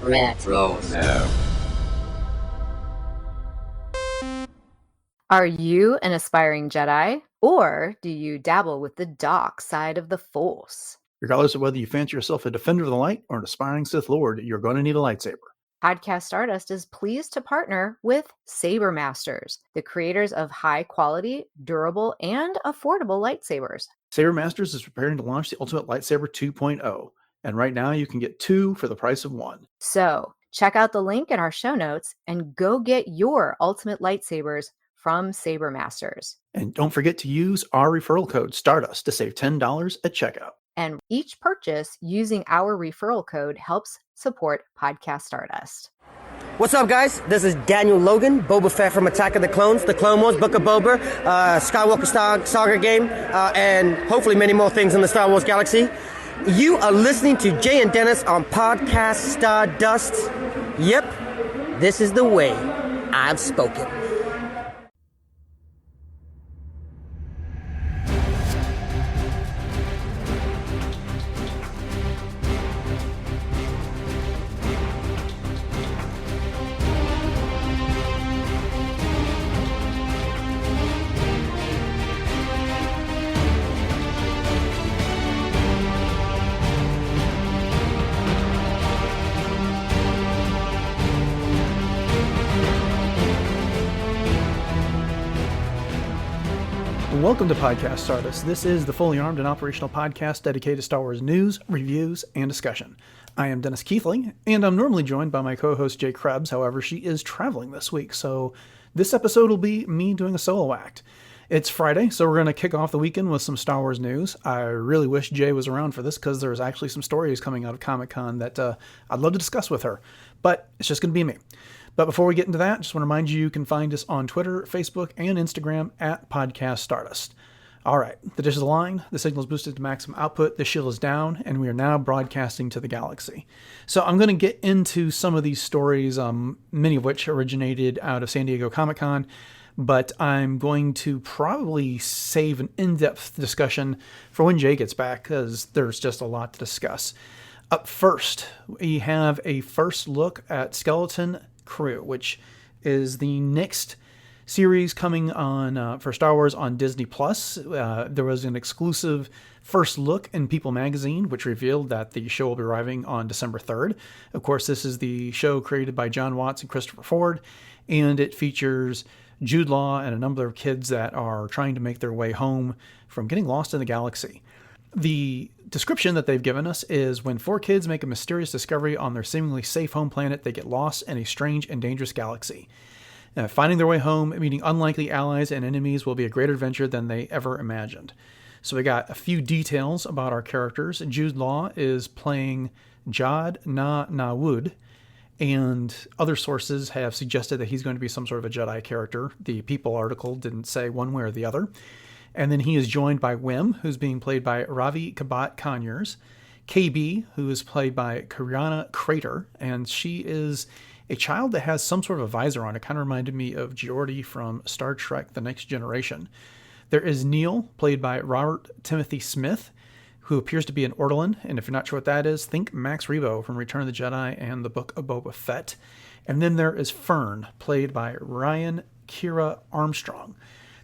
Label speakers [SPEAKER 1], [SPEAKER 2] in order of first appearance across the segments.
[SPEAKER 1] Retro.
[SPEAKER 2] Are you an aspiring Jedi, or do you dabble with the dark side of the Force?
[SPEAKER 3] Regardless of whether you fancy yourself a defender of the light or an aspiring Sith Lord, you're going to need a lightsaber.
[SPEAKER 2] Podcast Stardust is pleased to partner with Saber Masters, the creators of high-quality, durable, and affordable lightsabers.
[SPEAKER 3] Saber Masters is preparing to launch the Ultimate Lightsaber 2.0, and right now you can get 2 for the price of 1.
[SPEAKER 2] So, check out the link in our show notes and go get your Ultimate Lightsabers from Saber Masters.
[SPEAKER 3] And don't forget to use our referral code Stardust to save $10 at checkout.
[SPEAKER 2] And each purchase using our referral code helps support Podcast Stardust.
[SPEAKER 4] What's up, guys? This is Daniel Logan, Boba Fett from Attack of the Clones, The Clone Wars, Book of Boba, Skywalker Saga game, and hopefully many more things in the Star Wars galaxy. You are listening to Jay and Dennis on Podcast Stardust. Yep, this is the way I've spoken.
[SPEAKER 3] Welcome to Podcast Stardust. This is the fully armed and operational podcast dedicated to Star Wars news, reviews, and discussion. I am Dennis Keithling, and I'm normally joined by my co-host Jay Krebs. However, she is traveling this week, so this episode will be me doing a solo act. It's Friday, so we're going to kick off the weekend with some Star Wars news. I really wish Jay was around for this because there's actually some stories coming out of Comic-Con that I'd love to discuss with her, but it's just going to be me. But before we get into that, just want to remind you can find us on Twitter, Facebook, and Instagram at Podcast Stardust. All right, the dish is aligned, the signal is boosted to maximum output, the shield is down, and we are now broadcasting to the galaxy. So I'm going to get into some of these stories, many of which originated out of San Diego Comic-Con, but I'm going to probably save an in-depth discussion for when Jay gets back, because there's just a lot to discuss. Up first, we have a first look at Skeleton Crew, which is the next series coming on for Star Wars on Disney+. There was an exclusive first look in People magazine, which revealed that the show will be arriving on December 3rd. Of course, this is the show created by John Watts and Christopher Ford, and it features Jude Law and a number of kids that are trying to make their way home from getting lost in the galaxy. The description that they've given us is when 4 kids make a mysterious discovery on their seemingly safe home planet, they get lost in a strange and dangerous galaxy. Finding their way home, meeting unlikely allies and enemies will be a greater adventure than they ever imagined. So we got a few details about our characters. Jude Law is playing Jad Na-Na-Wood, and other sources have suggested that he's going to be some sort of a Jedi character. The People article didn't say one way or the other. And then he is joined by Wim, who's being played by Ravi Kabat-Conyers, KB, who is played by Kariana Crater, and she is a child that has some sort of a visor on. It kind of reminded me of Geordi from Star Trek The Next Generation. There is Neil, played by Robert Timothy Smith, who appears to be an Ortolan, and if you're not sure what that is, think Max Rebo from Return of the Jedi and the Book of Boba Fett. And then there is Fern, played by Ryan Kira Armstrong.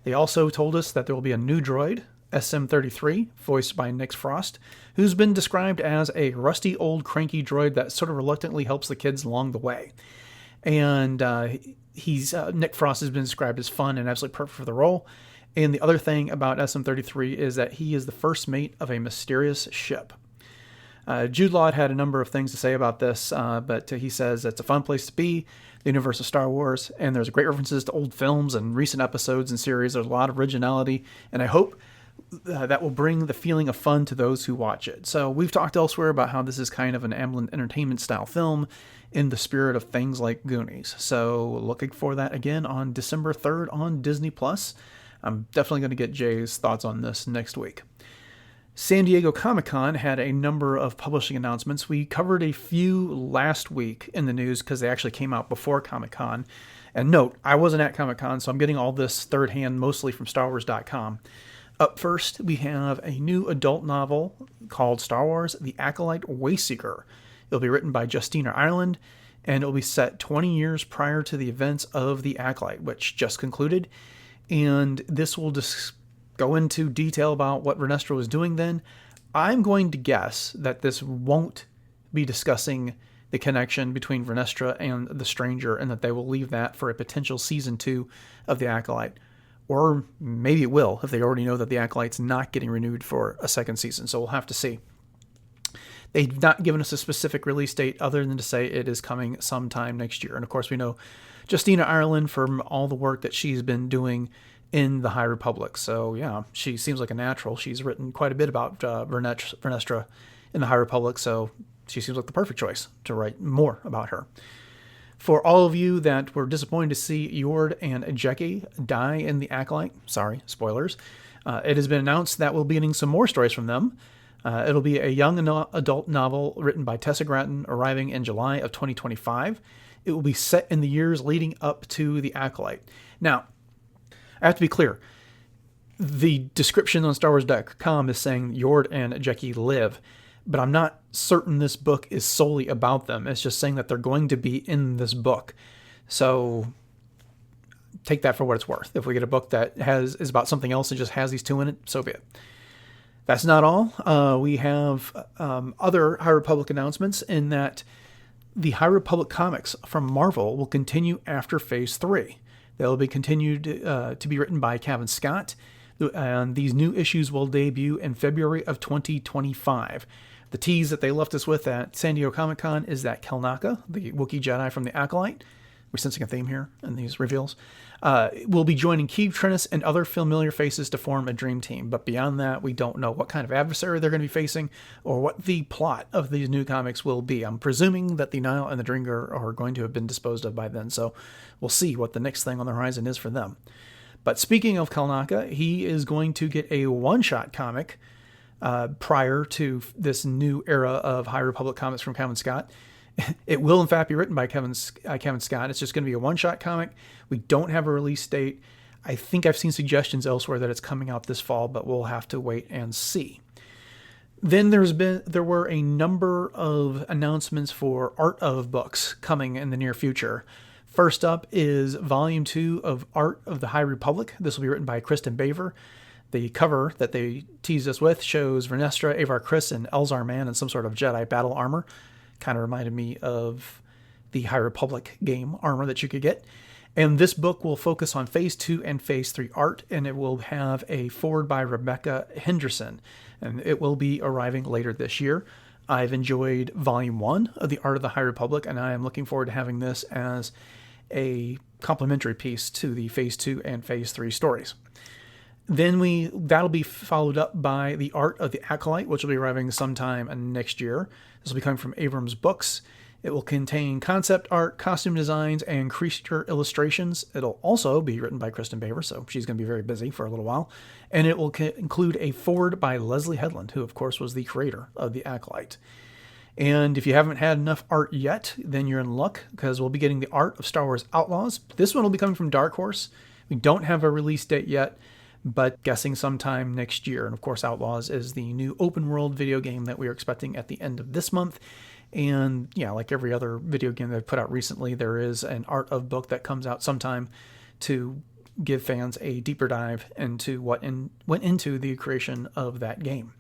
[SPEAKER 3] They also told us that there will be a new droid, SM-33, voiced by Nick Frost, who's been described as a rusty old cranky droid that sort of reluctantly helps the kids along the way. And Nick Frost has been described as fun and absolutely perfect for the role. And the other thing about SM-33 is that he is the first mate of a mysterious ship. Jude Law had a number of things to say about this, but he says it's a fun place to be, the universe of Star Wars, and there's great references to old films and recent episodes and series. There's a lot of originality, and I hope that will bring the feeling of fun to those who watch it. So we've talked elsewhere about how this is kind of an Amblin Entertainment style film in the spirit of things like Goonies. So looking for that again on December 3rd on Disney+. I'm definitely going to get Jay's thoughts on this next week. San Diego Comic-Con had a number of publishing announcements. We covered a few last week in the news because they actually came out before Comic-Con. And note, I wasn't at Comic-Con, so I'm getting all this third hand mostly from StarWars.com. Up first, we have a new adult novel called Star Wars: The Acolyte Wayseeker. It'll be written by Justina Ireland, and it'll be set 20 years prior to the events of The Acolyte, which just concluded. And this will just go into detail about what Vernestra was doing then. I'm going to guess that this won't be discussing the connection between Vernestra and the Stranger, and that they will leave that for a potential season 2 of The Acolyte. Or maybe it will, if they already know that The Acolyte's not getting renewed for a second season. So we'll have to see. They've not given us a specific release date other than to say it is coming sometime next year. And of course, we know Justina Ireland from all the work that she's been doing in the High Republic. So yeah, she seems like a natural. She's written quite a bit about Vernestra in the High Republic, so she seems like the perfect choice to write more about her. For all of you that were disappointed to see Jord and Jecki die in The Acolyte, sorry, spoilers, it has been announced that we'll be getting some more stories from them. It'll be a young adult novel written by Tessa Gratton, arriving in July of 2025. It will be set in the years leading up to The Acolyte. Now, I have to be clear. The description on StarWars.com is saying Jord and Jecki live, but I'm not certain this book is solely about them. It's just saying that they're going to be in this book. So take that for what it's worth. If we get a book that is about something else and just has these two in it, so be it. That's not all. We have other High Republic announcements in that the High Republic comics from Marvel will continue after Phase 3. They'll be continued to be written by Kevin Scott, and these new issues will debut in February of 2025. The tease that they left us with at San Diego Comic-Con is that Kelnaka, the Wookiee Jedi from The Acolyte, we're sensing a theme here in these reveals, will be joining Keeve Trennis and other familiar faces to form a dream team. But beyond that, we don't know what kind of adversary they're going to be facing or what the plot of these new comics will be. I'm presuming that the Nile and the Dringer are going to have been disposed of by then, so we'll see what the next thing on the horizon is for them. But speaking of Kelnaka, he is going to get a one-shot comic prior to this new era of High Republic comics from Kevin Scott. It will, in fact, be written by Kevin Scott. It's just going to be a one-shot comic. We don't have a release date. I think I've seen suggestions elsewhere that it's coming out this fall, but we'll have to wait and see. Then there were a number of announcements for Art of books coming in the near future. First up is Volume 2 of Art of the High Republic. This will be written by Kristen Baver. The cover that they teased us with shows Vernestra, Avar Kriss, and Elzar Mann in some sort of Jedi battle armor. Kind of reminded me of the High Republic game armor that you could get. And this book will focus on Phase 2 and Phase 3 art, and it will have a foreword by Rebecca Henderson, and it will be arriving later this year. I've enjoyed Volume 1 of the Art of the High Republic, and I am looking forward to having this as a complementary piece to the Phase 2 and Phase 3 stories. Then that'll be followed up by the Art of the Acolyte, which will be arriving sometime next year. This will be coming from Abrams Books. It will contain concept art, costume designs, and creature illustrations. It'll also be written by Kristen Baver, so she's going to be very busy for a little while. And it will include a foreword by Leslie Headland, who, of course, was the creator of the Acolyte. And if you haven't had enough art yet, then you're in luck, because we'll be getting the Art of Star Wars Outlaws. This one will be coming from Dark Horse. We don't have a release date yet, but guessing sometime next year. And of course, Outlaws is the new open world video game that we are expecting at the end of this month. And yeah, like every other video game they've put out recently, there is an Art of book that comes out sometime to give fans a deeper dive into what went into the creation of that game.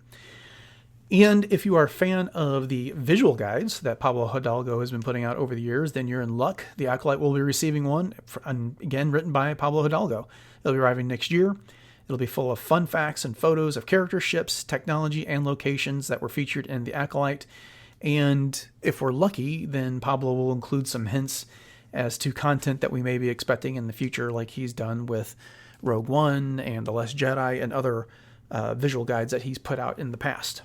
[SPEAKER 3] And if you are a fan of the visual guides that Pablo Hidalgo has been putting out over the years, then you're in luck. The Acolyte will be receiving one, again, written by Pablo Hidalgo. It'll be arriving next year. It'll be full of fun facts and photos of characters, ships, technology, and locations that were featured in the Acolyte. And if we're lucky, then Pablo will include some hints as to content that we may be expecting in the future, like he's done with Rogue One and The Last Jedi and other visual guides that he's put out in the past.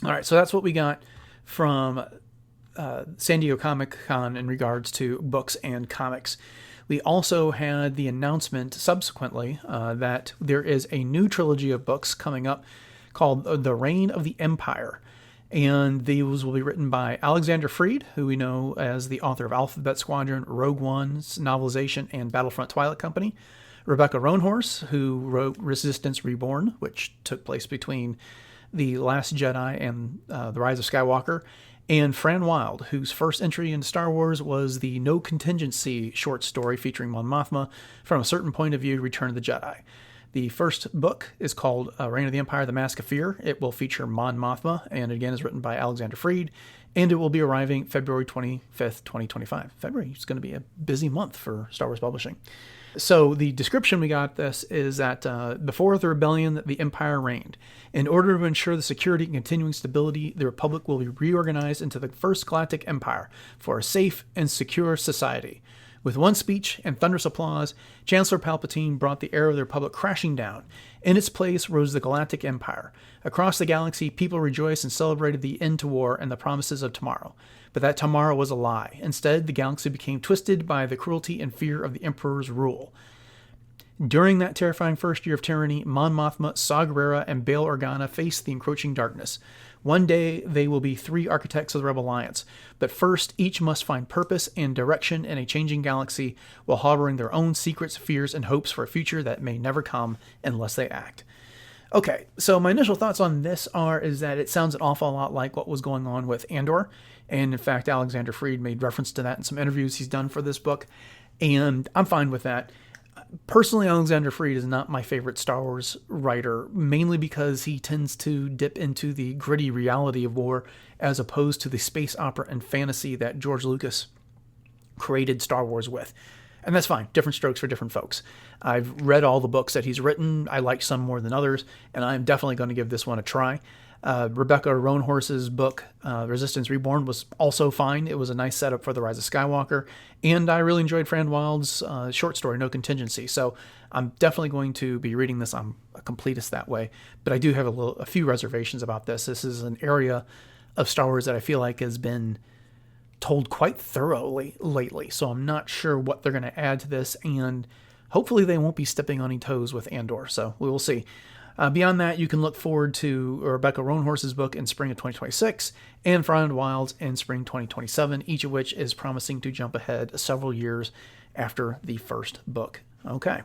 [SPEAKER 3] All right, so that's what we got from San Diego Comic-Con in regards to books and comics. We also had the announcement subsequently that there is a new trilogy of books coming up called The Reign of the Empire. And these will be written by Alexander Freed, who we know as the author of Alphabet Squadron, Rogue One's novelization, and Battlefront Twilight Company. Rebecca Roanhorse, who wrote Resistance Reborn, which took place between The Last Jedi and The Rise of Skywalker. and Fran Wilde, whose first entry into Star Wars was the No Contingency short story featuring Mon Mothma, From a Certain Point of View, Return of the Jedi. The first book is called Reign of the Empire, The Mask of Fear. It will feature Mon Mothma, and again is written by Alexander Freed, and it will be arriving February 25th, 2025. February is going to be a busy month for Star Wars publishing. So the description we got this is that before the rebellion, the Empire reigned. In order to ensure the security and continuing stability, the Republic will be reorganized into the First Galactic Empire for a safe and secure society. With one speech and thunderous applause, Chancellor Palpatine brought the era of the Republic crashing down. In its place rose the Galactic Empire. Across the galaxy, people rejoiced and celebrated the end to war and the promises of tomorrow. But that tomorrow was a lie. Instead, the galaxy became twisted by the cruelty and fear of the Emperor's rule. During that terrifying first year of tyranny, Mon Mothma, Saw Gerrera, and Bail Organa faced the encroaching darkness. One day, they will be three architects of the Rebel Alliance, but first, each must find purpose and direction in a changing galaxy while harboring their own secrets, fears, and hopes for a future that may never come unless they act. Okay, so my initial thoughts on this is that it sounds an awful lot like what was going on with Andor, and in fact, Alexander Freed made reference to that in some interviews he's done for this book, and I'm fine with that. Personally, Alexander Freed is not my favorite Star Wars writer, mainly because he tends to dip into the gritty reality of war as opposed to the space opera and fantasy that George Lucas created Star Wars with. And that's fine. Different strokes for different folks. I've read all the books that he's written. I like some more than others, and I'm definitely going to give this one a try. Rebecca Roanhorse's book, Resistance Reborn, was also fine. It was a nice setup for The Rise of Skywalker, and I really enjoyed Fran Wilde's short story, No Contingency. So I'm definitely going to be reading this. I'm a completist that way, but I do have a few reservations about this. This is an area of Star Wars that I feel like has been told quite thoroughly lately, so I'm not sure what they're going to add to this, and hopefully they won't be stepping on any toes with Andor, so we will see. Beyond that, you can look forward to Rebecca Roanhorse's book in spring of 2026 and Fran Wilde's in spring 2027, each of which is promising to jump ahead several years after the first book. Okay.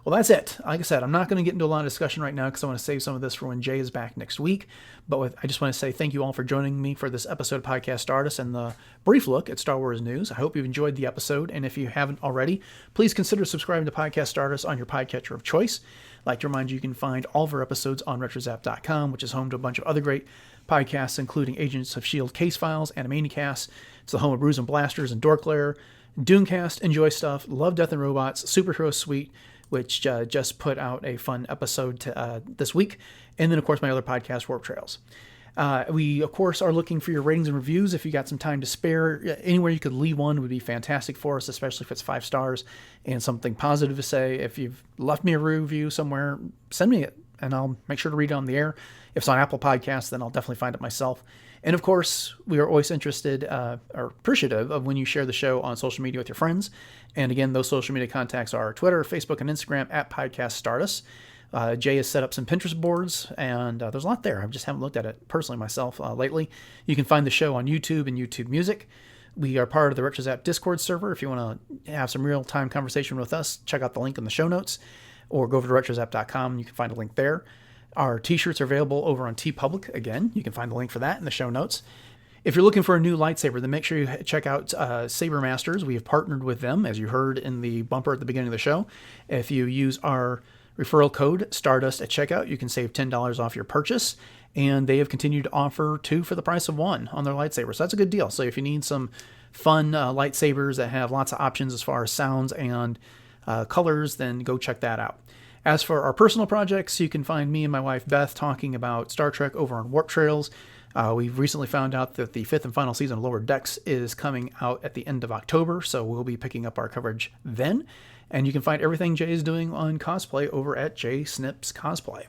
[SPEAKER 3] Well, that's it. Like I said, I'm not going to get into a lot of discussion right now because I want to save some of this for when Jay is back next week. But I just want to say thank you all for joining me for this episode of Podcast Stardust and the brief look at Star Wars news. I hope you've enjoyed the episode. And if you haven't already, please consider subscribing to Podcast Stardust on your podcatcher of choice. I'd like to remind you can find all of our episodes on retrozap.com, which is home to a bunch of other great podcasts, including Agents of S.H.I.E.L.D. Case Files, Animaniacast. It's the home of Brews and Blasters and Dorklair, Doomcast, Enjoy Stuff, Love, Death, and Robots, Superhero Suite, which just put out a fun episode this week. And then, of course, my other podcast, Warp Trails. We, of course, are looking for your ratings and reviews. If you got some time to spare, anywhere you could leave one would be fantastic for us, especially if it's 5 stars and something positive to say. If you've left me a review somewhere, send me it, and I'll make sure to read it on the air. If it's on Apple Podcasts, then I'll definitely find it myself. And, of course, we are always interested or appreciative of when you share the show on social media with your friends. And, again, those social media contacts are Twitter, Facebook, and Instagram at Podcast Stardust. Jay has set up some Pinterest boards, and there's a lot there. I just haven't looked at it personally myself lately. You can find the show on YouTube and YouTube Music. We are part of the RetroZap Discord server. If you want to have some real-time conversation with us, check out the link in the show notes, or go over to retrozap.com. You can find a link there. Our t-shirts are available over on TeePublic. Again, you can find the link for that in the show notes. If you're looking for a new lightsaber, then make sure you check out Saber Masters. We have partnered with them, as you heard in the bumper at the beginning of the show. If you use our referral code Stardust at checkout, you can save $10 off your purchase, and they have continued to offer 2 for the price of 1 on their lightsabers. So that's a good deal. So if you need some fun lightsabers that have lots of options as far as sounds and colors, then go check that out. As for our personal projects, you can find me and my wife Beth talking about Star Trek over on Warp Trails. We've recently found out that the 5th and final season of Lower Decks is coming out at the end of October, so we'll be picking up our coverage then. And you can find everything Jay is doing on cosplay over at Jay Snips Cosplay.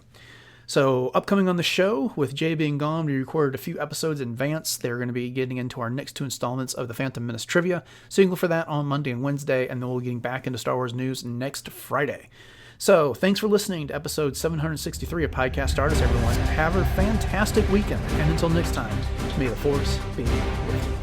[SPEAKER 3] So upcoming on the show, with Jay being gone, we recorded a few episodes in advance. They're going to be getting into our next 2 installments of the Phantom Menace Trivia. So you can look for that on Monday and Wednesday, and then we'll be getting back into Star Wars news next Friday. So thanks for listening to episode 763 of Podcast Stardust, everyone. Have a fantastic weekend. And until next time, may the Force be with you.